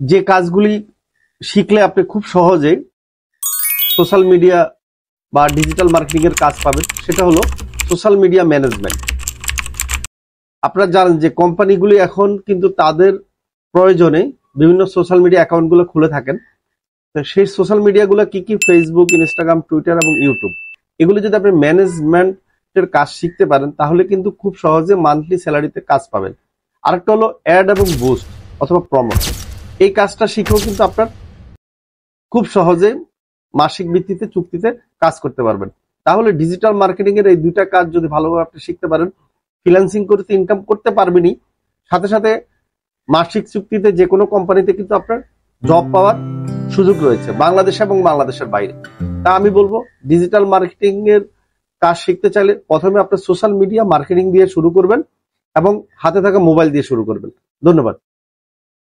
যে কাজগুলি শিখলে আপনি খুব সহজেই সোশ্যাল মিডিয়া বা ডিজিটাল মার্কেটিং এর কাজ পাবেন, সেটা হলো সোশ্যাল মিডিয়া ম্যানেজমেন্ট। আপনারা জানেন যে কোম্পানিগুলি এখন কিন্তু তাদের প্রয়োজনে বিভিন্ন সোশ্যাল মিডিয়া অ্যাকাউন্টগুলো খুলে থাকেন। তো সেই সোশ্যাল মিডিয়াগুলো কি কি? ফেসবুক, ইনস্টাগ্রাম, টুইটার এবং ইউটিউব। এগুলো যদি আপনি ম্যানেজমেন্টের কাজ শিখতে পারেন তাহলে কিন্তু খুব সহজে মান্থলি স্যালারিতে কাজ পাবেন। আরেকটা হলো অ্যাড এবং বুস্ট অথবা প্রমোট। এই কাজটা শিখেও কিন্তু আপনার খুব সহজে মাসিক ভিত্তিতে চুক্তিতে কাজ করতে পারবেন। তাহলে ডিজিটাল মার্কেটিং এর এই দুইটা কাজ যদি ভালোভাবে আপনি শিখতে পারেন, ফ্রিল্যান্সিং করতে ইনকাম করতে পারবেনই, সাথে সাথে মাসিক চুক্তিতে যে কোনো কোম্পানিতে কিন্তু আপনার জব পাওয়ার সুযোগ রয়েছে, বাংলাদেশ এবং বাংলাদেশের বাইরে। তা আমি বলবো ডিজিটাল মার্কেটিং এর কাজ শিখতে চাইলে প্রথমে আপনি সোশ্যাল মিডিয়া মার্কেটিং দিয়ে শুরু করবেন এবং হাতে থাকা মোবাইল দিয়ে শুরু করবেন। ধন্যবাদ।